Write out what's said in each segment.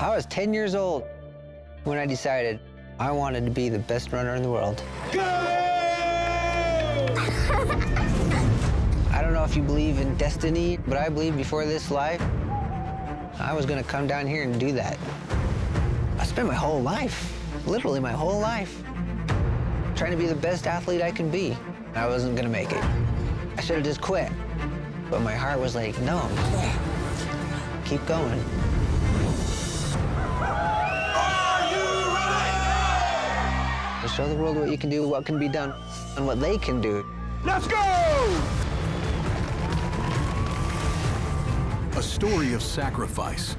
I was 10 years old when I decided I wanted to be the best runner in the world. Go! I don't know if you believe in destiny, but I believe before this life, I was gonna come down here and do that. I spent my whole life, literally my whole life, trying to be the best athlete I can be. I wasn't gonna make it. I should have just quit. But my heart was like, no, keep going. Are you ready? To show the world what you can do, what can be done, and what they can do. Let's go! A story of sacrifice,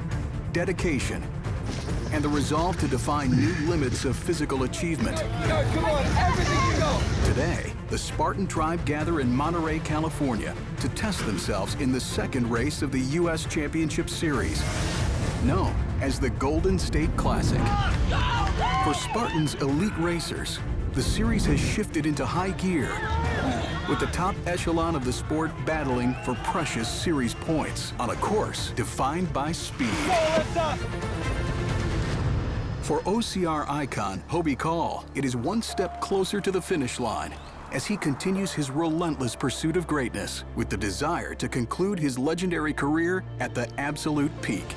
dedication, and the resolve to define new limits of physical achievement. Come on, everything you know. Today, the Spartan tribe gather in Monterey, California to test themselves in the second race of the US Championship Series, known as the Golden State Classic. For Spartan's elite racers, the series has shifted into high gear, with the top echelon of the sport battling for precious series points on a course defined by speed. For OCR icon Hobie Call, it is one step closer to the finish line as he continues his relentless pursuit of greatness with the desire to conclude his legendary career at the absolute peak.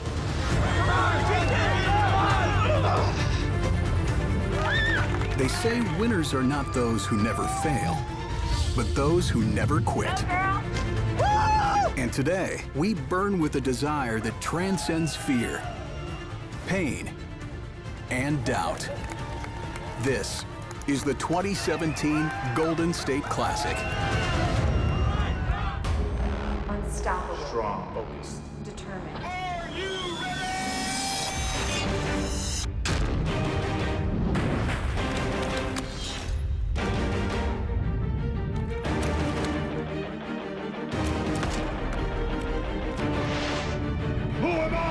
They say winners are not those who never fail, but those who never quit. And today, we burn with a desire that transcends fear, pain, and doubt. This is the 2017 Golden State Classic. Unstoppable. Strong, focused. Determined. Are you ready? Who am I?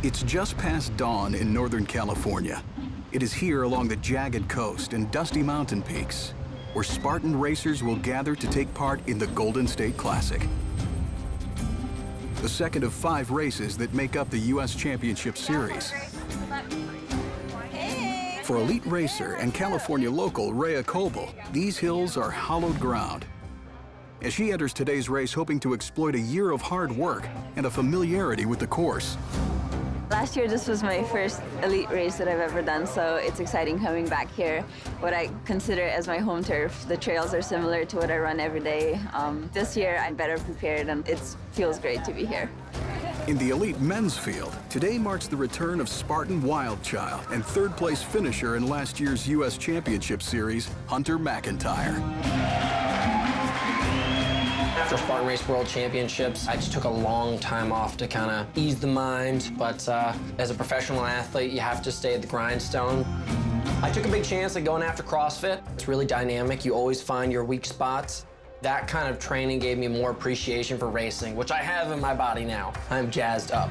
It's just past dawn in Northern California. It is here along the jagged coast and dusty mountain peaks where Spartan racers will gather to take part in the Golden State Classic, the second of 5 races that make up the US Championship Series. For elite racer and California local Rhea Coble, these hills are hallowed ground. As she enters today's race hoping to exploit a year of hard work and a familiarity with the course. Last year, this was my first elite race that I've ever done, so it's exciting coming back here. What I consider as my home turf, the trails are similar to what I run every day. This year, I'm better prepared, and it feels great to be here. In the elite men's field, today marks the return of Spartan Wildchild and third-place finisher in last year's US Championship Series, Hunter McIntyre. After Spartan Race World Championships, I just took a long time off to kind of ease the mind, but as a professional athlete, you have to stay at the grindstone. I took a big chance at going after CrossFit. It's really dynamic. You always find your weak spots. That kind of training gave me more appreciation for racing, which I have in my body now. I'm jazzed up.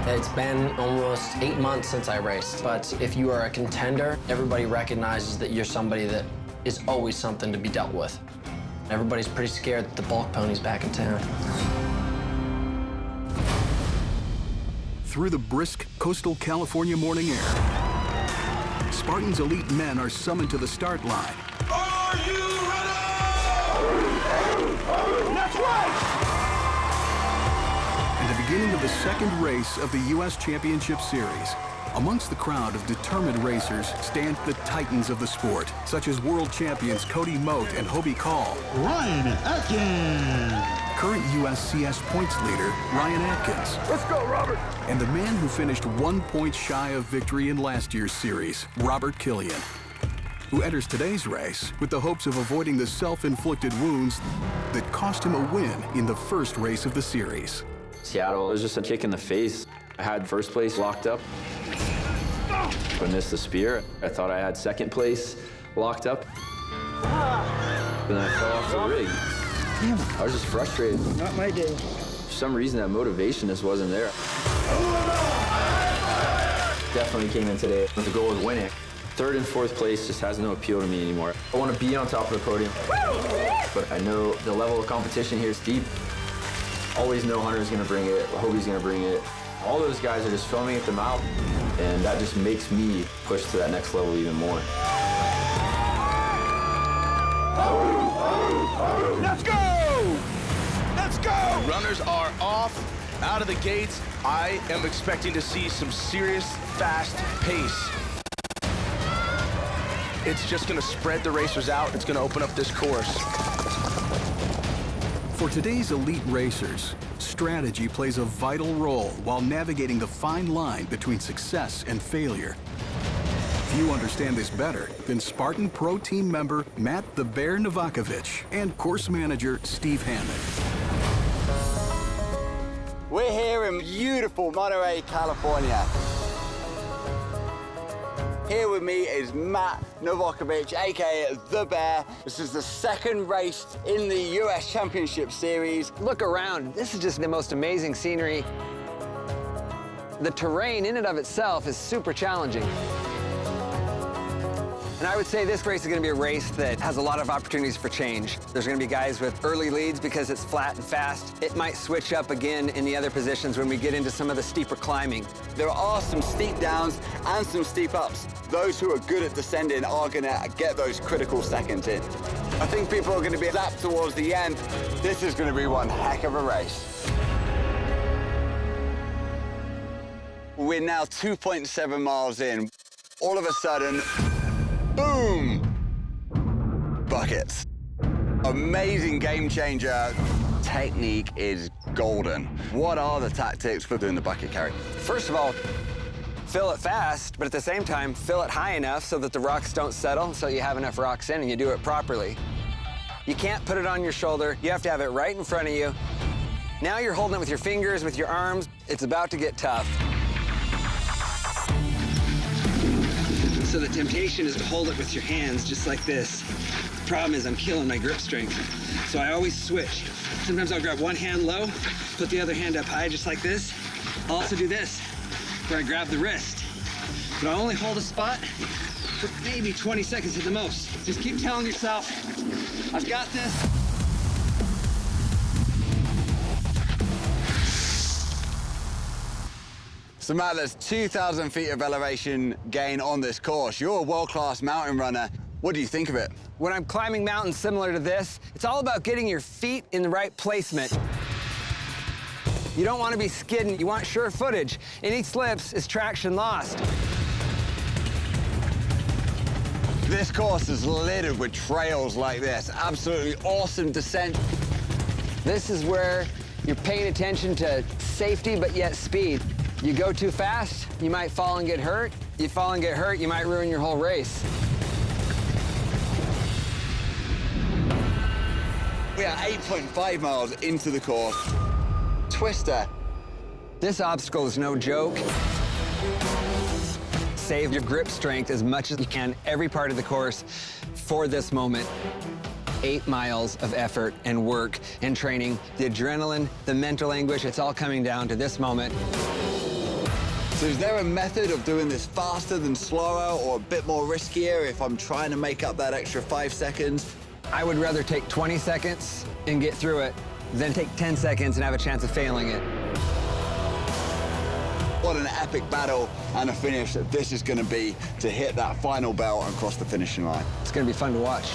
It's been almost 8 months since I raced, but if you are a contender, everybody recognizes that you're somebody that is always something to be dealt with. Everybody's pretty scared that the bulk pony's back in town. Through the brisk coastal California morning air, Spartan's elite men are summoned to the start line. Are you ready? That's right! And the beginning of the second race of the US Championship Series. Amongst the crowd of determined racers stand the titans of the sport, such as world champions Cody Moat and Hobie Call. Ryan Atkins! Current USCS points leader, Ryan Atkins. Let's go, Robert! And the man who finished 1 point shy of victory in last year's series, Robert Killian, who enters today's race with the hopes of avoiding the self-inflicted wounds that cost him a win in the first race of the series. Seattle was just a kick in the face. I had first place locked up. I missed the spear. I thought I had second place locked up. Then I fell off the rig. I was just frustrated. Not my day. For some reason, that motivation just wasn't there. Definitely came in today with the goal of winning. Third and fourth place just has no appeal to me anymore. I want to be on top of the podium, but I know the level of competition here is deep. Always know Hunter's going to bring it, Hobie's going to bring it. All those guys are just filming at the mouth, and that just makes me push to that next level even more. Let's go! Let's go! Runners are off, out of the gates. I am expecting to see some serious, fast pace. It's just gonna spread the racers out. It's gonna open up this course. For today's elite racers, strategy plays a vital role while navigating the fine line between success and failure. Few understand this better than Spartan Pro Team member Matt the Bear Novakovic and course manager Steve Hammond. We're here in beautiful Monterey, California. Here with me is Matt Novakovic, aka The Bear. This is the second race in the US Championship Series. Look around. This is just the most amazing scenery. The terrain in and of itself is super challenging. And I would say this race is going to be a race that has a lot of opportunities for change. There's going to be guys with early leads because it's flat and fast. It might switch up again in the other positions when we get into some of the steeper climbing. There are some steep downs and some steep ups. Those who are good at descending are gonna get those critical seconds in. I think people are gonna be lapped towards the end. This is gonna be one heck of a race. We're now 2.7 miles in. All of a sudden, boom! Buckets. Amazing game changer. Technique is golden. What are the tactics for doing the bucket carry? First of all, fill it fast, but at the same time, fill it high enough so that the rocks don't settle, so you have enough rocks in and you do it properly. You can't put it on your shoulder. You have to have it right in front of you. Now you're holding it with your fingers, with your arms. It's about to get tough. So the temptation is to hold it with your hands, just like this. The problem is I'm killing my grip strength. So I always switch. Sometimes I'll grab one hand low, put the other hand up high, just like this. I'll also do this, where I grab the wrist. But I'll only hold a spot for maybe 20 seconds at the most. Just keep telling yourself, I've got this. So Matt, there's 2,000 feet of elevation gain on this course. You're a world-class mountain runner. What do you think of it? When I'm climbing mountains similar to this, it's all about getting your feet in the right placement. You don't want to be skidding, you want sure footage. Any slips is traction lost. This course is littered with trails like this. Absolutely awesome descent. This is where you're paying attention to safety, but yet speed. You go too fast, you might fall and get hurt. You fall and get hurt, you might ruin your whole race. We are 8.5 miles into the course. Twister. This obstacle is no joke. Save your grip strength as much as you can every part of the course for this moment. 8 miles of effort and work and training. The adrenaline, the mental anguish, it's all coming down to this moment. So is there a method of doing this faster than slower or a bit more riskier if I'm trying to make up that extra 5 seconds? I would rather take 20 seconds and get through it than take 10 seconds and have a chance of failing it. What an epic battle and a finish that this is going to be to hit that final bell and cross the finishing line. It's going to be fun to watch.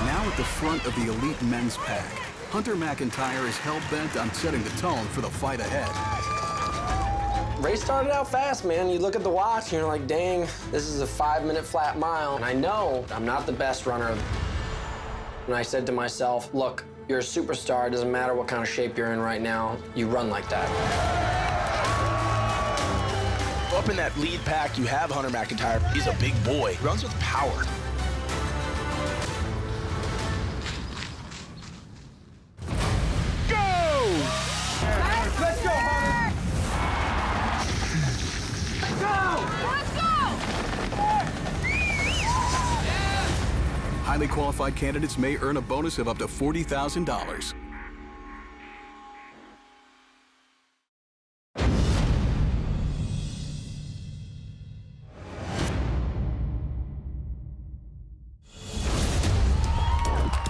Now at the front of the elite men's pack, Hunter McIntyre is hell-bent on setting the tone for the fight ahead. Race started out fast, man. You look at the watch and you're like, dang, this is a 5-minute flat mile. And I know I'm not the best runner. And I said to myself, look, you're a superstar. It doesn't matter what kind of shape you're in right now. You run like that. Up in that lead pack, you have Hunter McIntyre. He's a big boy. He runs with power. Highly qualified candidates may earn a bonus of up to $40,000.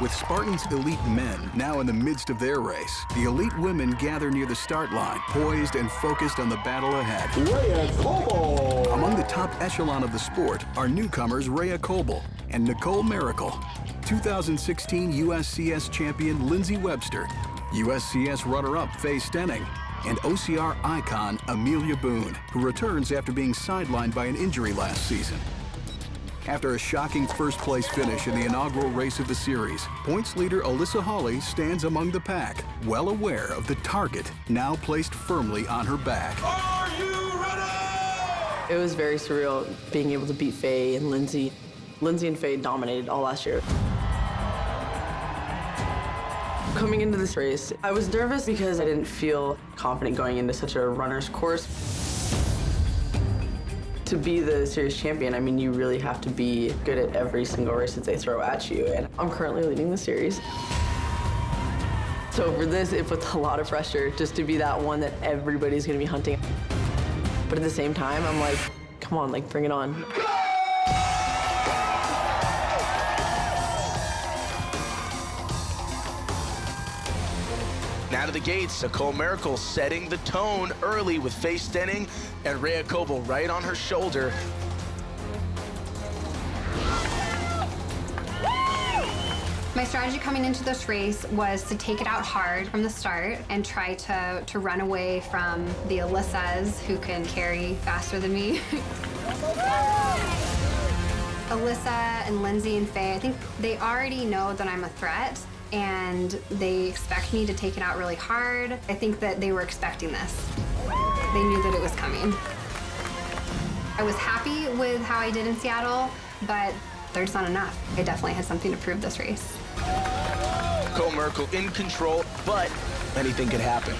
With Spartan's elite men now in the midst of their race, the elite women gather near the start line, poised and focused on the battle ahead. Rhea Coble! Among the top echelon of the sport are newcomers Rhea Coble and Nicole Miracle, 2016 USCS champion Lindsay Webster, USCS runner-up Faye Stenning, and OCR icon Amelia Boone, who returns after being sidelined by an injury last season. After a shocking first-place finish in the inaugural race of the series, points leader Alyssa Hawley stands among the pack, well aware of the target now placed firmly on her back. Are you ready? It was very surreal being able to beat Faye and Lindsay. Lindsay and Faye dominated all last year. Coming into this race, I was nervous because I didn't feel confident going into such a runner's course. To be the series champion, I mean, you really have to be good at every single race that they throw at you, and I'm currently leading the series. So for this, it puts a lot of pressure just to be that one that everybody's gonna be hunting. But at the same time, I'm like, come on, like, bring it on. Out of the gates, Nicole Miracle setting the tone early with Faye Stenning and Rhea Coble right on her shoulder. My strategy coming into this race was to take it out hard from the start and try to run away from the Alyssas who can carry faster than me. Alyssa and Lindsay and Faye, I think they already know that I'm a threat, and they expect me to take it out really hard. I think that they were expecting this. They knew that it was coming. I was happy with how I did in Seattle, but there's not enough. I definitely had something to prove this race. Nicole Miracle in control, but anything could happen.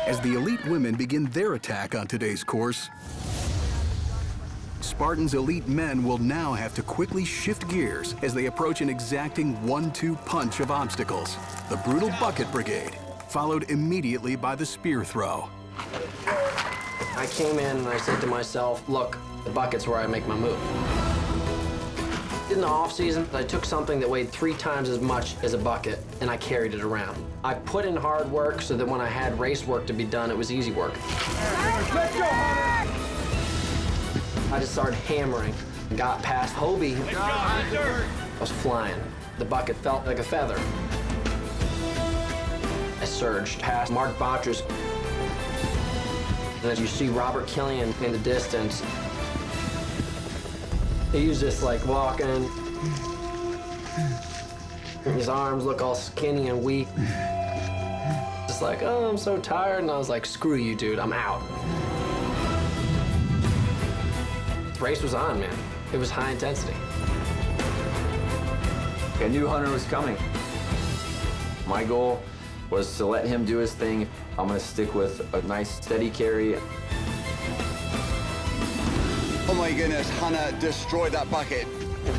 As the elite women begin their attack on today's course, Spartan's elite men will now have to quickly shift gears as they approach an exacting 1-2 punch of obstacles. The brutal bucket brigade, followed immediately by the spear throw. I came in and I said to myself, look, the bucket's where I make my move. In the off season, I took something that weighed 3 times as much as a bucket and I carried it around. I put in hard work so that when I had race work to be done, it was easy work. Let's go, Hunter! I just started hammering, got past Hobie. I was flying. The bucket felt like a feather. I surged past Mark Botras. And as you see Robert Killian in the distance, he was just like walking. His arms look all skinny and weak. Just like, oh, I'm so tired. And I was like, screw you, dude, I'm out. The race was on, man. It was high intensity. I knew Hunter was coming. My goal was to let him do his thing. I'm gonna stick with a nice steady carry. Oh my goodness, Hunter destroyed that bucket.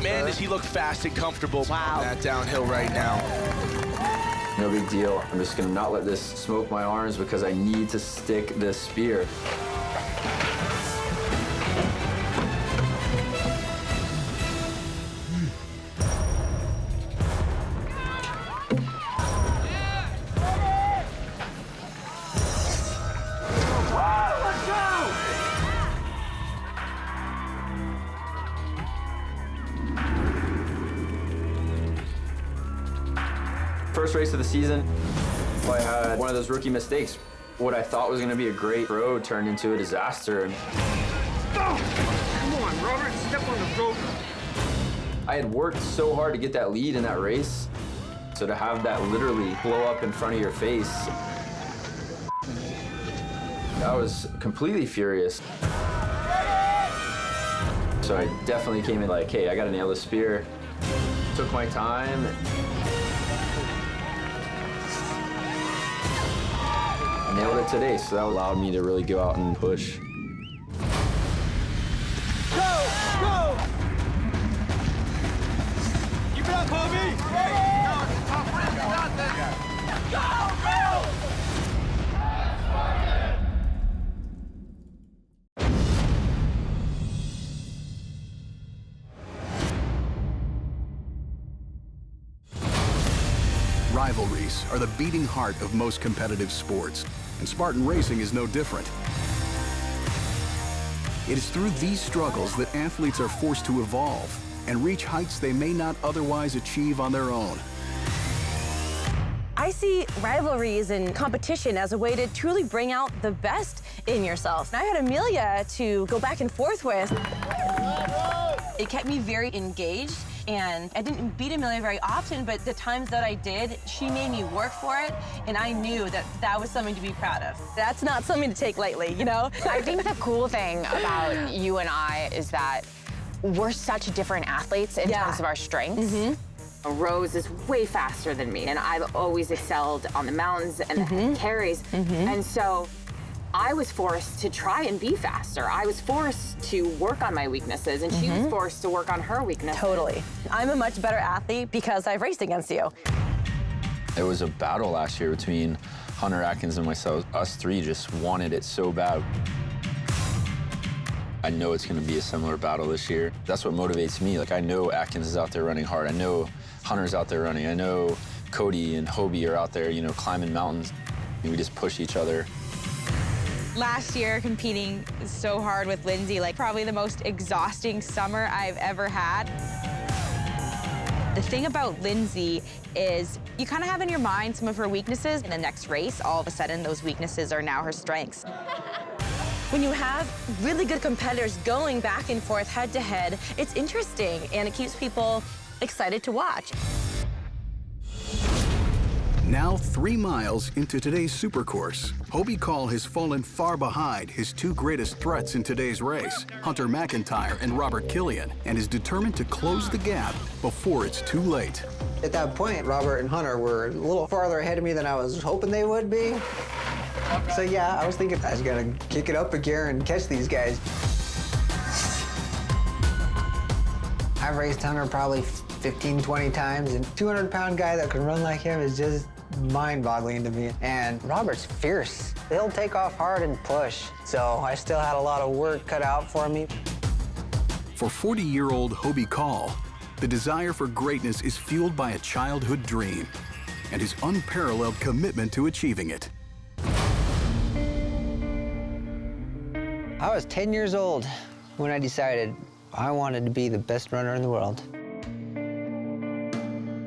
Man, does he look fast and comfortable on that downhill right now. No big deal. I'm just gonna not let this smoke my arms because I need to stick this spear. First race of the season, I had one of those rookie mistakes. What I thought was gonna be a great throw turned into a disaster. Oh, come on, Robert, step on the rope. I had worked so hard to get that lead in that race, so to have that literally blow up in front of your face, I was completely furious. So I definitely came in like, hey, I gotta nail this spear. Took my time. Nailed it today, so that allowed me to really go out and push. Go! Go! up, Hobie! Rivalries are the beating heart of most competitive sports, and Spartan racing is no different. It is through these struggles that athletes are forced to evolve and reach heights they may not otherwise achieve on their own. I see rivalries and competition as a way to truly bring out the best in yourself. And I had Amelia to go back and forth with. It kept me very engaged, and I didn't beat Amelia very often, but the times that I did, she made me work for it, and I knew that that was something to be proud of. That's not something to take lightly, you know? I think the cool thing about you and I is that we're such different athletes in terms of our strengths. Rose is way faster than me, and I've always excelled on the mountains and carries. And so I was forced to try and be faster. I was forced to work on my weaknesses, and she was forced to work on her weaknesses. Totally. I'm a much better athlete because I've raced against you. It was a battle last year between Hunter, Atkins, and myself. Us three just wanted it so bad. I know it's going to be a similar battle this year. That's what motivates me. Like, I know Atkins is out there running hard. I know Hunter's out there running. I know Cody and Hobie are out there, you know, climbing mountains. And we just push each other. Last year, competing so hard with Lindsay, like probably the most exhausting summer I've ever had. The thing about Lindsay is you kind of have in your mind some of her weaknesses. In the next race, all of a sudden, those weaknesses are now her strengths. When you have really good competitors going back and forth head to head, it's interesting, and it keeps people excited to watch. Now 3 miles into today's super course, Hobie Call has fallen far behind his 2 greatest threats in today's race, Hunter McIntyre and Robert Killian, and is determined to close the gap before it's too late. At that point, Robert and Hunter were a little farther ahead of me than I was hoping they would be. So yeah, I was thinking I was gonna kick it up a gear and catch these guys. I've raced Hunter probably 15, 20 times, and 200-pound guy that can run like him is just mind-boggling to me. And Robert's fierce. He'll take off hard and push. So I still had a lot of work cut out for me. For 40-year-old Hobie Call, the desire for greatness is fueled by a childhood dream and his unparalleled commitment to achieving it. I was 10 years old when I decided I wanted to be the best runner in the world.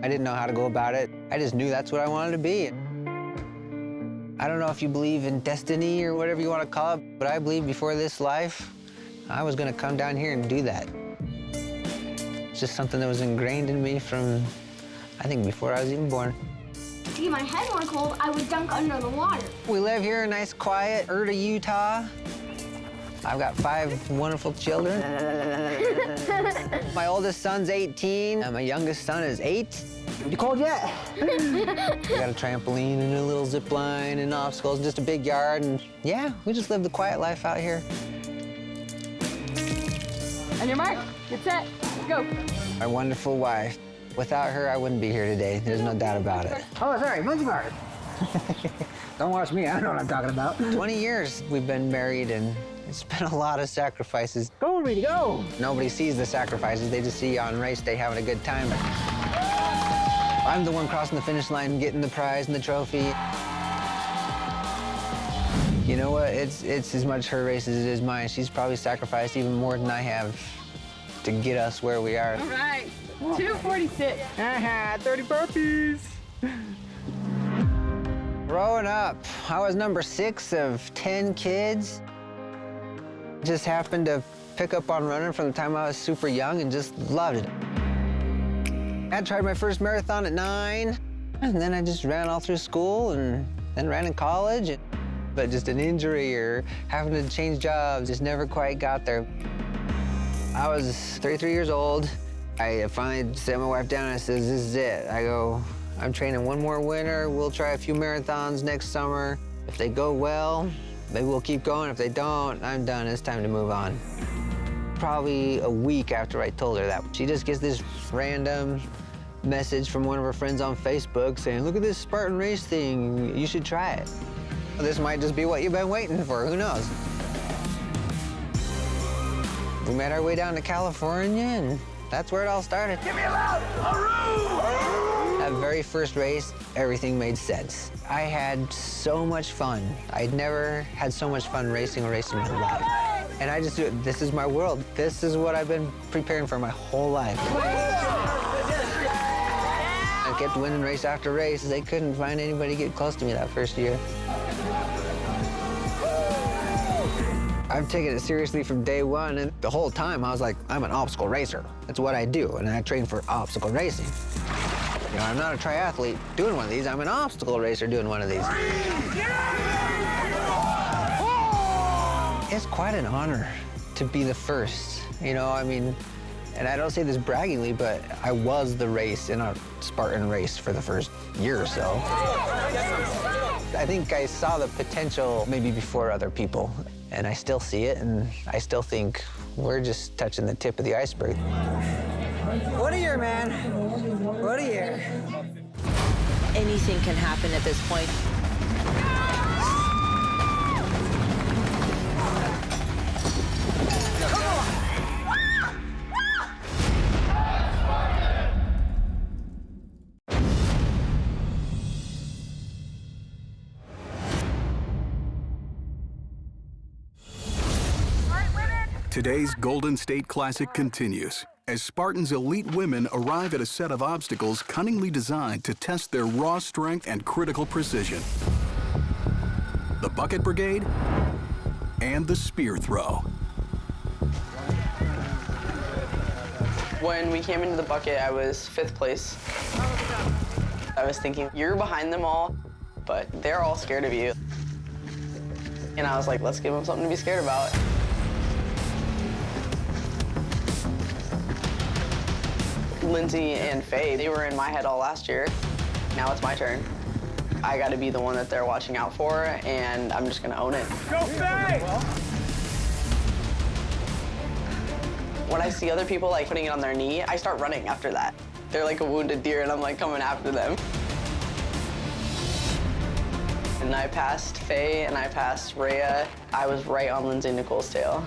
I didn't know how to go about it. I just knew that's what I wanted to be. I don't know if you believe in destiny or whatever you want to call it, but I believe before this life, I was going to come down here and do that. It's just something that was ingrained in me from, I think, before I was even born. To get my head more cold, I would dunk under the water. We live here in nice, quiet Erta, Utah. I've got 5 wonderful children. My oldest son's 18, and my youngest son is 8. You cold yet? We got a trampoline and a little zip line and obstacles, just a big yard, and yeah, we just live the quiet life out here. On your mark, get set, go. My wonderful wife. Without her, I wouldn't be here today. There's no doubt about it. Oh, sorry, monkey bar. Don't watch me, I don't know what I'm talking about. 20 years we've been married, and it's been a lot of sacrifices. Go, Reedy, go! Nobody sees the sacrifices. They just see you on race day having a good time. I'm the one crossing the finish line, getting the prize and the trophy. You know what? It's as much her race as it is mine. She's probably sacrificed even more than I have to get us where we are. All right, 246. 30 burpees. Growing up, I was number 6 of 10 kids. Just happened to pick up on running from the time I was super young and just loved it. I tried my first marathon at 9, and then I just ran all through school and then ran in college. But just an injury or having to change jobs just never quite got there. I was 33 years old. I finally sat my wife down and I said, this is it. I go, I'm training one more winter. We'll try a few marathons next summer. If they go well, maybe we'll keep going. If they don't, I'm done. It's time to move on. Probably a week after I told her that, she just gets this random message from one of our friends on Facebook saying, look at this Spartan race thing, you should try it. This might just be what you've been waiting for, who knows? We made our way down to California, and that's where it all started. Give me a loud hooroo! That very first race, everything made sense. I had so much fun. I'd never had so much fun racing a race in my life. And I just do it. This is my world. This is what I've been preparing for my whole life. I kept winning race after race. They couldn't find anybody get close to me that first year. I've taken it seriously from day one, and the whole time I was like, I'm an obstacle racer. That's what I do, and I train for obstacle racing. You know, I'm not a triathlete doing one of these. I'm an obstacle racer doing one of these. It's quite an honor to be the first. You know, I mean, and I don't say this braggingly, but I was the race in a Spartan race for the first year or so. I think I saw the potential maybe before other people, and I still see it, and I still think we're just touching the tip of the iceberg. What a year, man. What a year. Anything can happen at this point. Today's Golden State Classic continues as Spartans elite women arrive at a set of obstacles cunningly designed to test their raw strength and critical precision. The Bucket Brigade and the Spear Throw. When we came into the bucket, I was 5th place. I was thinking, you're behind them all, but they're all scared of you. And I was like, let's give them something to be scared about. Lindsay and Faye, they were in my head all last year. Now it's my turn. I got to be the one that they're watching out for, and I'm just going to own it. Go Faye! When I see other people like putting it on their knee, I start running after that. They're like a wounded deer, and I'm like coming after them. And I passed Faye, and I passed Rhea. I was right on Lindsay Nicole's tail.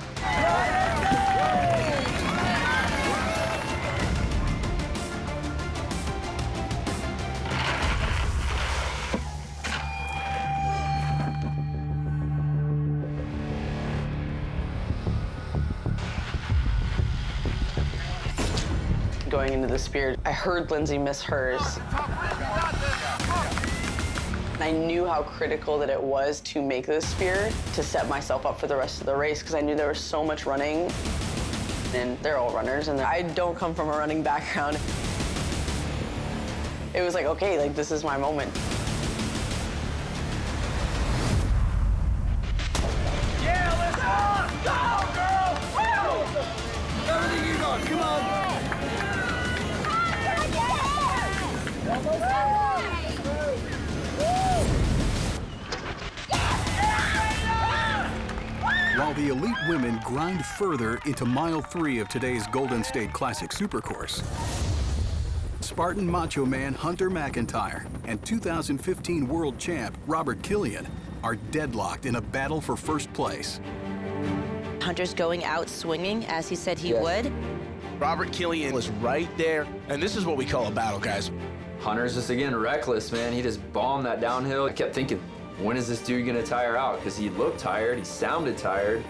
Going into the spear, I heard Lindsay miss hers. I knew how critical that it was to make this spear to set myself up for the rest of the race because I knew there was so much running. And they're all runners, and I don't come from a running background. It was like, okay, like this is my moment. Yeah, let's go, girl! Woo! Everything you got, come on! While the elite women grind further into mile 3 of today's Golden State Classic Supercourse, Spartan Macho Man Hunter McIntyre and 2015 world champ Robert Killian are deadlocked in a battle for first place. Hunter's going out swinging, as he said he would. Robert Killian was right there, and this is what we call a battle, guys. Hunter's just, again, reckless, man. He just bombed that downhill. I kept thinking, when is this dude gonna tire out? Because he looked tired, he sounded tired,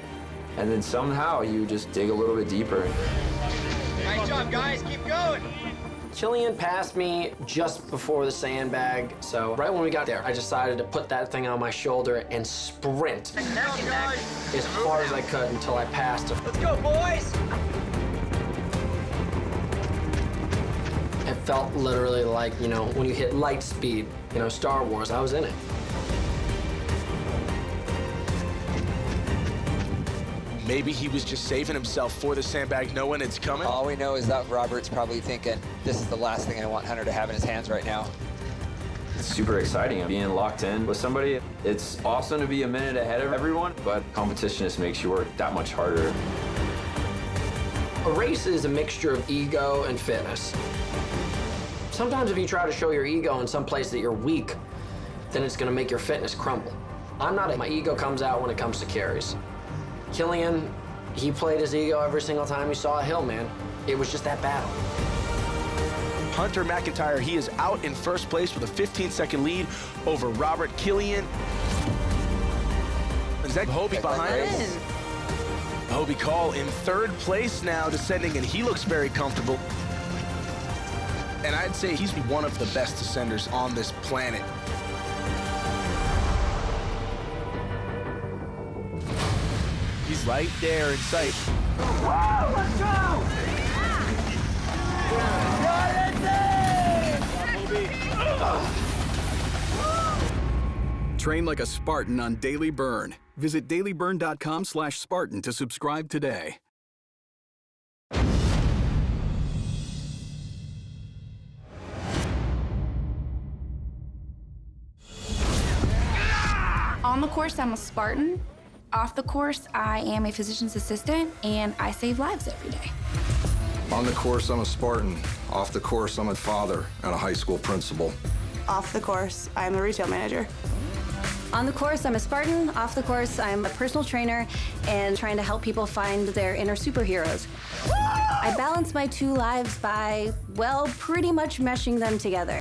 and then somehow you just dig a little bit deeper. Nice job, guys. Keep going. Killian passed me just before the sandbag, so right when we got there, I decided to put that thing on my shoulder and sprint as hard as I could until I passed him. Let's go, boys! It felt literally like, you know, when you hit light speed, you know, Star Wars, I was in it. Maybe he was just saving himself for the sandbag, knowing it's coming. All we know is that Robert's probably thinking, this is the last thing I want Hunter to have in his hands right now. It's super exciting being locked in with somebody. It's awesome to be a minute ahead of everyone, but competition just makes you work that much harder. A race is a mixture of ego and fitness. Sometimes if you try to show your ego in some place that you're weak, then it's gonna make your fitness crumble. I'm not, my ego comes out when it comes to carries. Killian, he played his ego every single time he saw a hill, man. It was just that battle. Hunter McIntyre, he is out in first place with a 15-second lead over Robert Killian. Is that Hobie behind us? Hobie Call in third place now, descending, and he looks very comfortable. And I'd say he's one of the best descenders on this planet. He's right there in sight. Whoa, let's go! Train like a Spartan on Daily Burn. Visit dailyburn.com/Spartan to subscribe today. On the course, I'm a Spartan. Off the course, I am a physician's assistant, and I save lives every day. On the course, I'm a Spartan. Off the course, I'm a father and a high school principal. Off the course, I'm a retail manager. On the course, I'm a Spartan. Off the course, I'm a personal trainer and trying to help people find their inner superheroes. I balance my two lives by, well, pretty much meshing them together.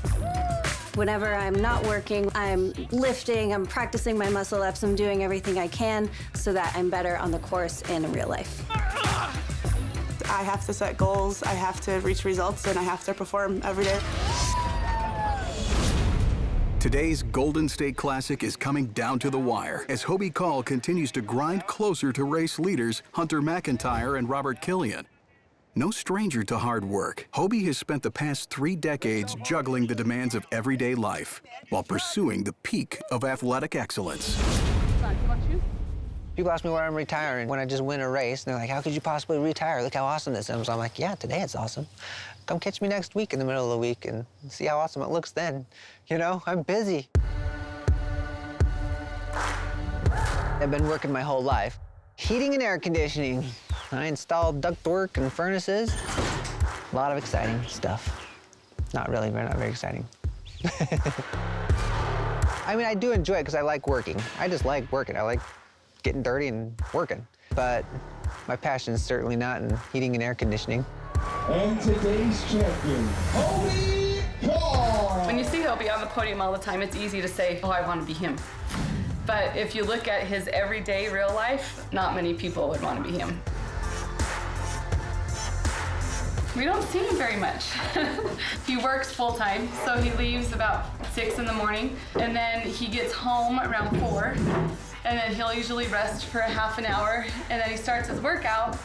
Whenever I'm not working, I'm lifting, I'm practicing my muscle ups, I'm doing everything I can so that I'm better on the course and in real life. I have to set goals, I have to reach results, and I have to perform every day. Today's Golden State Classic is coming down to the wire as Hobie Call continues to grind closer to race leaders Hunter McIntyre and Robert Killian. No stranger to hard work, Hobie has spent the past 3 decades juggling the demands of everyday life while pursuing the peak of athletic excellence. People ask me why I'm retiring when I just win a race, and they're like, how could you possibly retire? Look how awesome this is. So I'm like, yeah, today it's awesome. Come catch me next week in the middle of the week and see how awesome it looks then. You know, I'm busy. I've been working my whole life. Heating and air conditioning. I installed ductwork and furnaces. A lot of exciting stuff. Not really, not very exciting. I mean, I do enjoy it because I like working. I just like working. I like getting dirty and working. But my passion is certainly not in heating and air conditioning. And today's champion, Hobie Call! When you see Hobie on the podium all the time, it's easy to say, oh, I want to be him. But if you look at his everyday real life, not many people would want to be him. We don't see him very much. He works full-time, so he leaves about 6 in the morning, and then he gets home around 4, and then he'll usually rest for a half an hour, and then he starts his workout,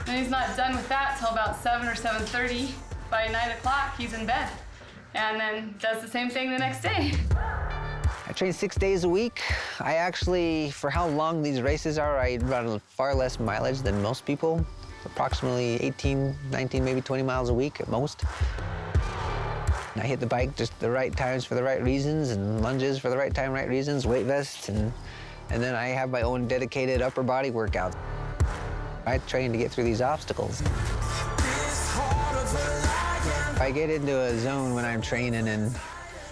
and he's not done with that till about 7 or 7:30. By 9 o'clock, he's in bed, and then does the same thing the next day. I train 6 days a week. I actually, for how long these races are, I run far less mileage than most people. Approximately 18, 19, maybe 20 miles a week at most. And I hit the bike just the right times for the right reasons, and lunges for the right time, right reasons, weight vests, and then I have my own dedicated upper body workout. I train to get through these obstacles. I get into a zone when I'm training and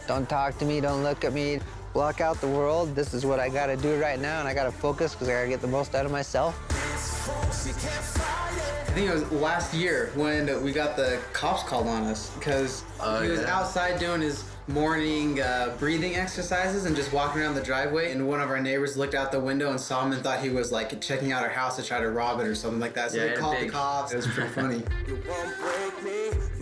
don't talk to me, don't look at me, block out the world. This is what I gotta do right now, and I gotta focus because I gotta get the most out of myself. I think it was last year when we got the cops called on us because he was outside doing his morning breathing exercises and just walking around the driveway, and one of our neighbors looked out the window and saw him and thought he was like checking out our house to try to rob it or something like that. So they called the cops. It was pretty funny.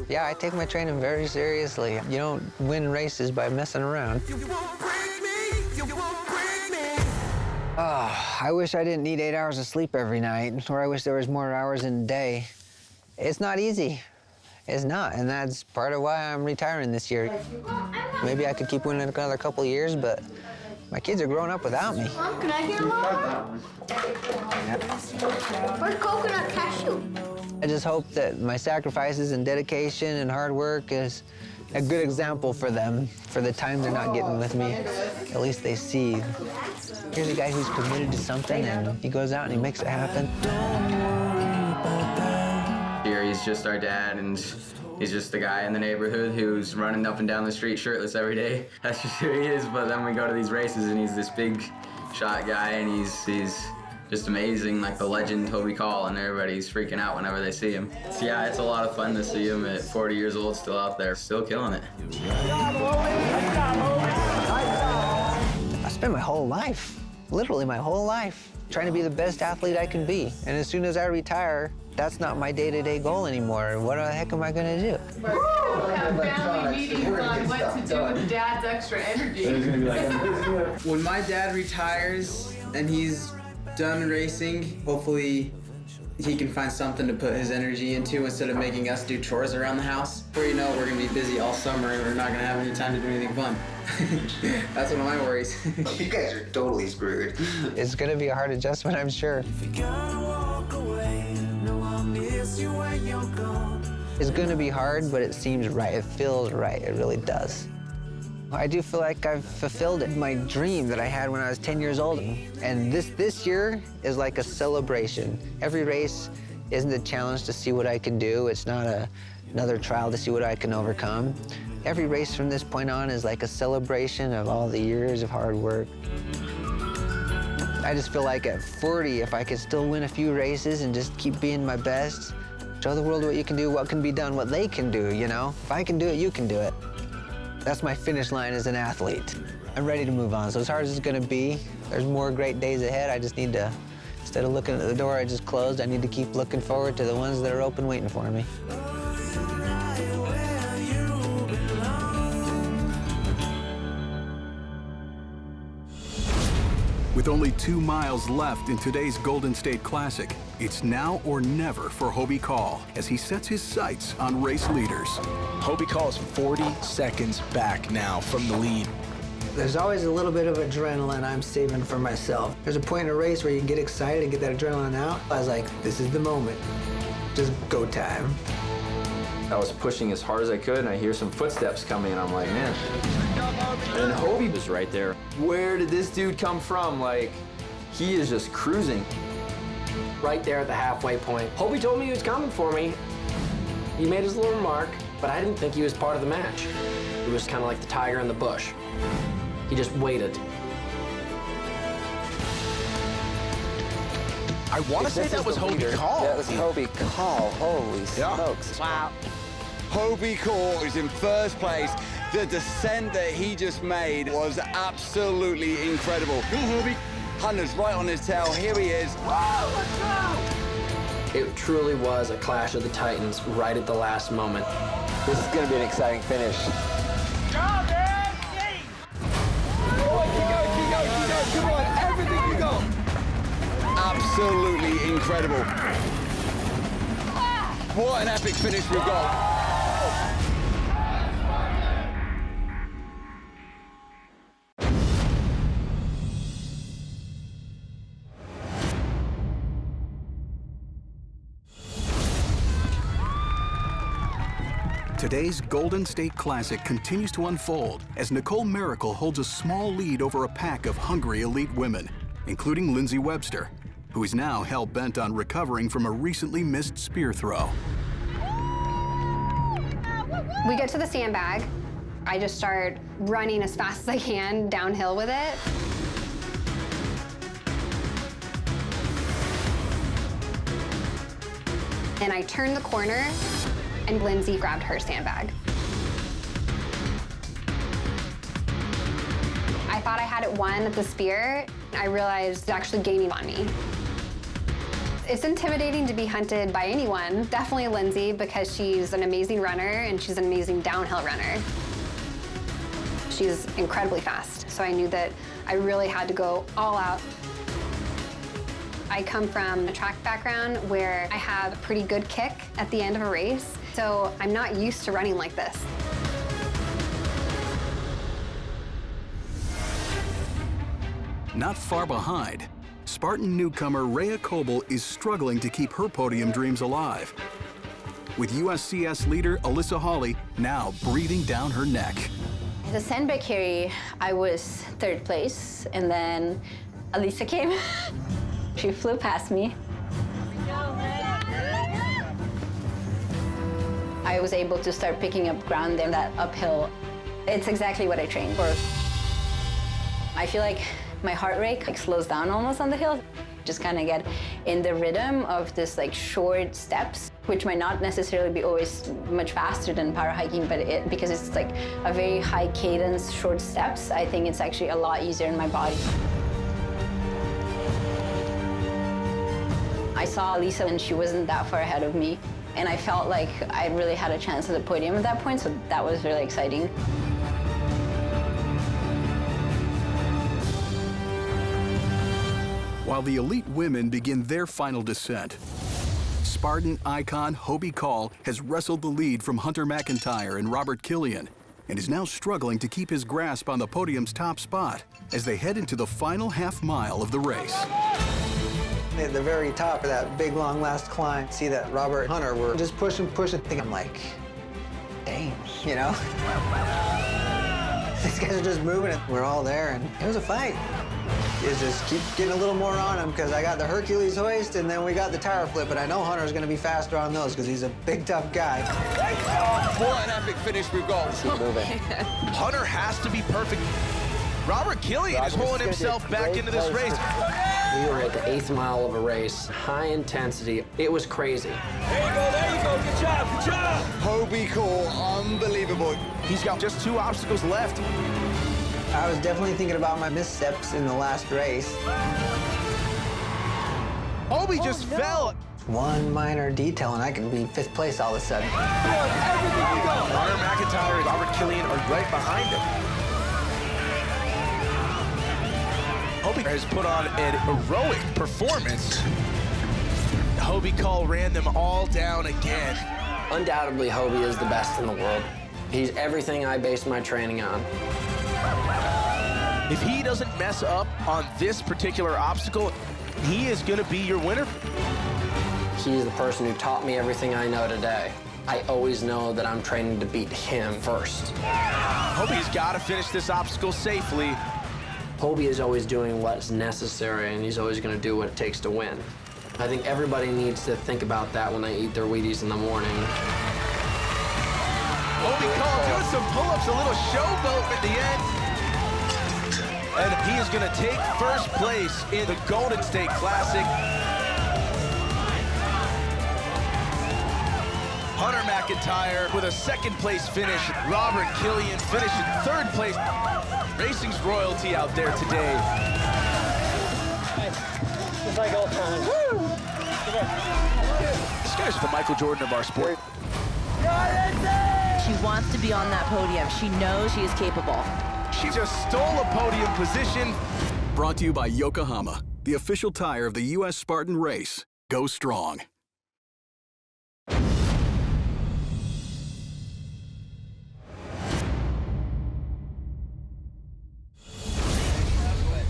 Yeah, I take my training very seriously. You don't win races by messing around. Oh, I wish I didn't need 8 hours of sleep every night, or I wish there was more hours in a day. It's not easy. It's not, and that's part of why I'm retiring this year. Maybe I could keep winning another couple of years, but my kids are growing up without me. Mom, can I hear Mom? Where's coconut cashew? I just hope that my sacrifices and dedication and hard work is a good example for them, for the time they're not getting with me. At least they see, here's a guy who's committed to something and he goes out and he makes it happen. Here he's just our dad, and He's just the guy in the neighborhood who's running up and down the street shirtless every day. That's just who he is. But then we go to these races and he's this big shot guy and he's just amazing, like the legend Hobie Call, and everybody's freaking out whenever they see him. So yeah, it's a lot of fun to see him at 40 years old, still out there, still killing it. I spent my whole life, literally my whole life, trying to be the best athlete I can be. And as soon as I retire, that's not my day-to-day goal anymore. What the heck am I gonna do? We'll have family meetings on what to do with Dad's extra energy. When my dad retires and he's done racing, hopefully he can find something to put his energy into instead of making us do chores around the house. Before you know, we're gonna be busy all summer and we're not gonna have any time to do anything fun. That's one of my worries. You guys are totally screwed. It's gonna be a hard adjustment, I'm sure. It's gonna be hard, but it seems right. It feels right, it really does. I do feel like I've fulfilled my dream that I had when I was 10 years old. And this year is like a celebration. Every race isn't a challenge to see what I can do. It's not another trial to see what I can overcome. Every race from this point on is like a celebration of all the years of hard work. I just feel like at 40, if I could still win a few races and just keep being my best, show the world what you can do, what can be done, what they can do, you know? If I can do it, you can do it. That's my finish line as an athlete. I'm ready to move on. So as hard as it's gonna be, there's more great days ahead. I just need to, instead of looking at the door I just closed, I need to keep looking forward to the ones that are open waiting for me. With only 2 miles left in today's Golden State Classic, it's now or never for Hobie Call as he sets his sights on race leaders. Hobie Call is 40 seconds back now from the lead. There's always a little bit of adrenaline I'm saving for myself. There's a point in a race where you get excited and get that adrenaline out. I was like, this is the moment. Just go time. I was pushing as hard as I could and I hear some footsteps coming and I'm like, man. And Hobie was right there. Where did this dude come from? Like, he is just cruising. Right there at the halfway point. Hobie told me he was coming for me. He made his little mark, but I didn't think he was part of the match. It was kind of like the tiger in the bush. He just waited. I want to say that was Hobie Call. Yeah, it was Hobie Call. Holy smokes. Wow. Hobie Call is in first place. The descent that he just made was absolutely incredible. Go, Hobie. Hunter's right on his tail. Here he is. Whoa, let's go! It truly was a clash of the titans right at the last moment. This is going to be an exciting finish. Go, man! Come on, everything you got. Absolutely incredible. What an epic finish we've got. Today's Golden State Classic continues to unfold as Nicole Miracle holds a small lead over a pack of hungry elite women, including Lindsay Webster, who is now hell-bent on recovering from a recently missed spear throw. We get to the sandbag. I just start running as fast as I can downhill with it. And I turned the corner, and Lindsay grabbed her sandbag. I thought I had it won at the spear. I realized it's actually gaining on me. It's intimidating to be hunted by anyone, definitely Lindsay, because she's an amazing runner and she's an amazing downhill runner. She's incredibly fast, so I knew that I really had to go all out. I come from a track background where I have a pretty good kick at the end of a race, so I'm not used to running like this. Not far behind, Spartan newcomer Rhea Coble is struggling to keep her podium dreams alive, with USCS leader Alyssa Hawley now breathing down her neck. The sandbag carry, I was third place, and then Alyssa came. She flew past me. I I was able to start picking up ground in that uphill. It's exactly what I trained for. I feel like my heart rate slows down almost on the hill. Just kind of get in the rhythm of this short steps, which might not necessarily be always much faster than power hiking, but because it's a very high cadence, short steps, I think it's actually a lot easier in my body. I saw Lisa and she wasn't that far ahead of me, and I felt like I really had a chance at the podium at that point, so that was really exciting. While the elite women begin their final descent, Spartan icon Hobie Call has wrestled the lead from Hunter McIntyre and Robert Killian and is now struggling to keep his grasp on the podium's top spot as they head into the final half mile of the race. At the very top of that big, long last climb, see that Robert and Hunter were just pushing. I think I'm like, dang, you know? These guys are just moving it. We're all there, and it was a fight. It's just keep getting a little more on him because I got the Hercules hoist and then we got the tire flip, but I know Hunter's going to be faster on those because he's a big, tough guy. What an epic finish we've got. Keep moving. Hunter has to be perfect. Robert Killian is pulling himself back into this race. We were at the 8th mile of a race, high intensity. It was crazy. There you go, good job. Hobie Call, unbelievable. He's got just 2 obstacles left. I was definitely thinking about my missteps in the last race. Hobie just fell. One minor detail and I can be 5th place all of a sudden. Hunter McIntyre and Robert Killian are right behind him. Hobie has put on an heroic performance. Hobie Call ran them all down again. Undoubtedly, Hobie is the best in the world. He's everything I base my training on. If he doesn't mess up on this particular obstacle, he is going to be your winner. He's the person who taught me everything I know today. I always know that I'm training to beat him first. Hobie's got to finish this obstacle safely. Hobie is always doing what's necessary, and he's always going to do what it takes to win. I think everybody needs to think about that when they eat their Wheaties in the morning. Hobie Call doing some pull-ups, a little showboat at the end. And he is going to take first place in the Golden State Classic. Hunter McIntyre with a 2nd place finish. Robert Killian finishing 3rd place. Racing's royalty out there today. It's like old times. Woo! This guy's the Michael Jordan of our sport. She wants to be on that podium. She knows she is capable. She just stole a podium position. Brought to you by Yokohama, the official tire of the US Spartan race. Go strong.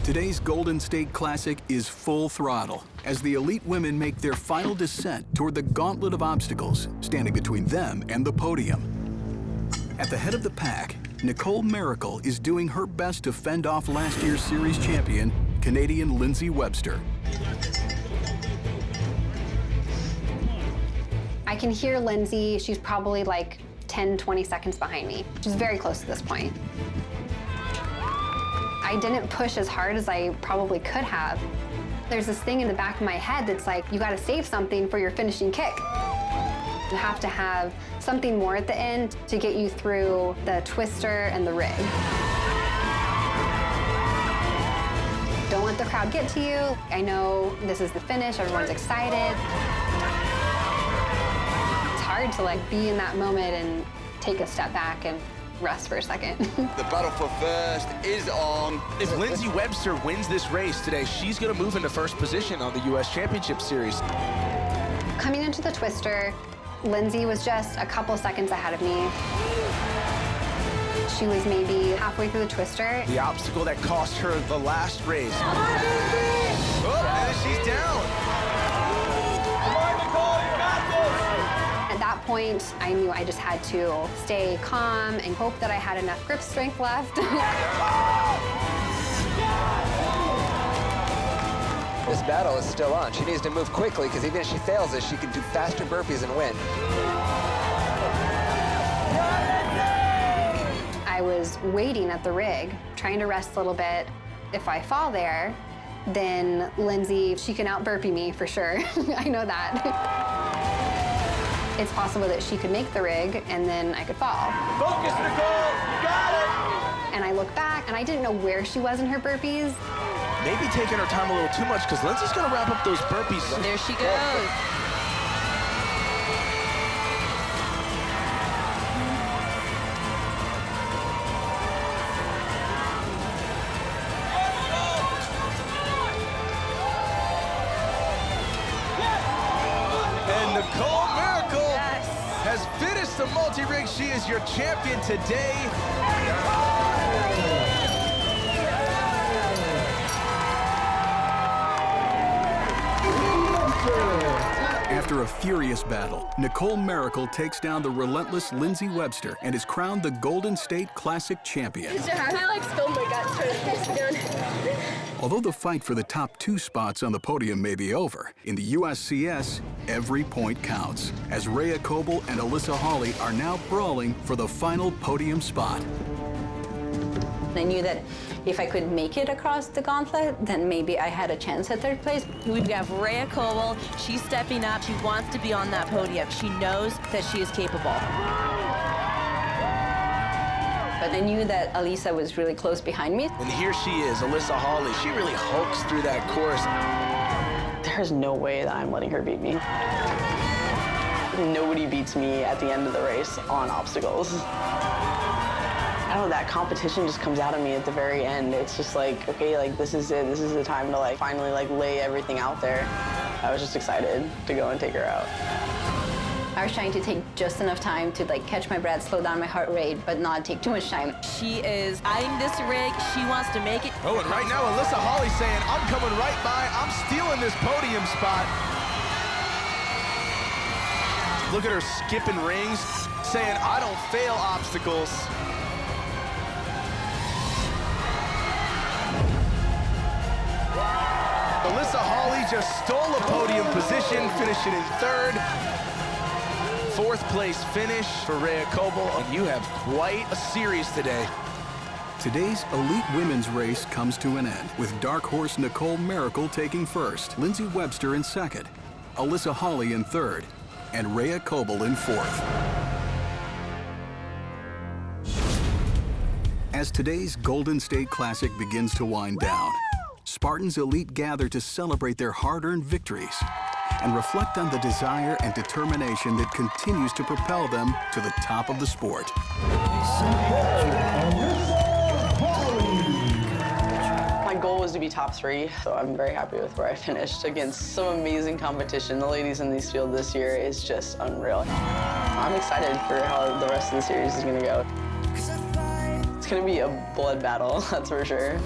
Today's Golden State Classic is full throttle as the elite women make their final descent toward the gauntlet of obstacles standing between them and the podium. At the head of the pack, Nicole Miracle is doing her best to fend off last year's series champion, Canadian Lindsay Webster. I can hear Lindsay. She's probably 10, 20 seconds behind me. She's very close to this point. I didn't push as hard as I probably could have. There's this thing in the back of my head that's you gotta save something for your finishing kick. You have to have something more at the end to get you through the twister and the rig. Don't let the crowd get to you. I know this is the finish, everyone's excited. It's hard to be in that moment and take a step back and rest for a second. The battle for first is on. If Lindsay Webster wins this race today, she's going to move into 1st position on the US Championship Series. Coming into the twister, Lindsay was just a couple seconds ahead of me. She was maybe halfway through the twister. The obstacle that cost her the last race. Oh, and she's down. At that point, I knew I just had to stay calm and hope that I had enough grip strength left. This battle is still on. She needs to move quickly because even if she fails this, she can do faster burpees and win. I was waiting at the rig, trying to rest a little bit. If I fall there, then Lindsay, she can out-burpee me for sure. I know that. It's possible that she could make the rig and then I could fall. Focus, Nicole, you got it! And I look back and I didn't know where she was in her burpees. Maybe taking her time a little too much because Lindsay's gonna wrap up those burpees. There she goes. And Nicole Miracle has finished the multi-rig. She is your champion today. After a furious battle, Nicole Miracle takes down the relentless Lindsay Webster and is crowned the Golden State Classic champion. I like spilled my guts trying to fix it down. Although the fight for the top 2 spots on the podium may be over, in the USCS, every point counts, as Rhea Coble and Alyssa Hawley are now brawling for the final podium spot. I knew that if I could make it across the gauntlet, then maybe I had a chance at 3rd place. We've got Rhea Coble. She's stepping up. She wants to be on that podium. She knows that she is capable. But I knew that Alyssa was really close behind me. And here she is, Alyssa Hawley. She really hulks through that course. There's no way that I'm letting her beat me. Nobody beats me at the end of the race on obstacles. I don't know, that competition just comes out of me at the very end. It's just like, okay, like this is it. This is the time to like finally like lay everything out there. I was just excited to go and take her out. I was trying to take just enough time to like catch my breath, slow down my heart rate, but not take too much time. She is eyeing this rig. She wants to make it. Oh, and right now, Alyssa Hawley saying, I'm coming right by. I'm stealing this podium spot. Look at her skipping rings, saying, I don't fail obstacles. Alyssa Hawley just stole a podium position, finishing in 3rd. 4th place finish for Rhea Coble, and you have quite a series today. Today's elite women's race comes to an end, with dark horse Nicole Miracle taking 1st, Lindsay Webster in 2nd, Alyssa Hawley in 3rd, and Rhea Coble in 4th. As today's Golden State Classic begins to wind down, Spartans elite gather to celebrate their hard-earned victories and reflect on the desire and determination that continues to propel them to the top of the sport. My goal was to be top 3, so I'm very happy with where I finished against some amazing competition. The ladies in these fields this year is just unreal. I'm excited for how the rest of the series is gonna go. It's gonna be a blood battle, that's for sure.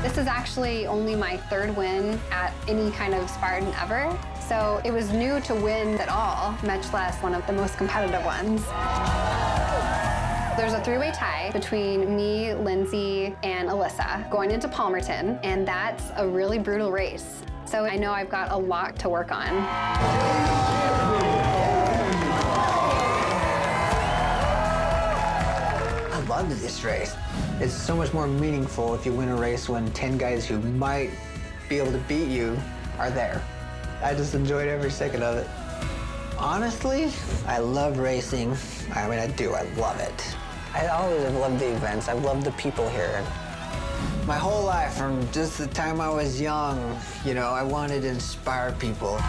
This is actually only my 3rd win at any kind of Spartan ever. So it was new to win at all, much less one of the most competitive ones. There's a 3-way tie between me, Lindsay, and Alyssa going into Palmerton, and that's a really brutal race. So I know I've got a lot to work on. I loved this race. It's so much more meaningful if you win a race when 10 guys who might be able to beat you are there. I just enjoyed every second of it. Honestly, I love racing. I mean, I do, I love it. I always have loved the events. I've loved the people here. My whole life, from just the time I was young, you know, I wanted to inspire people.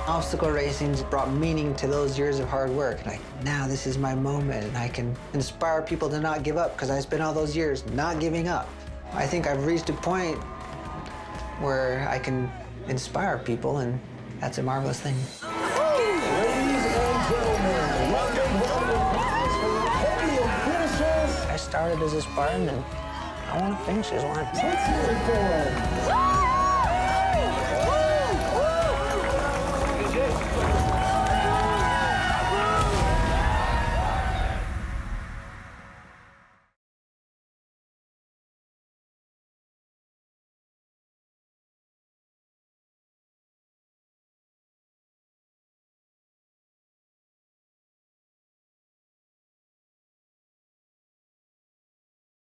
Obstacle racing's brought meaning to those years of hard work. Like, now this is my moment, and I can inspire people to not give up, because I spent all those years not giving up. I think I've reached a point where I can inspire people, and that's a marvelous thing. Ladies and gentlemen, welcome for the podium finishers. I started as a Spartan, and I want to finish as one. Let's hear it for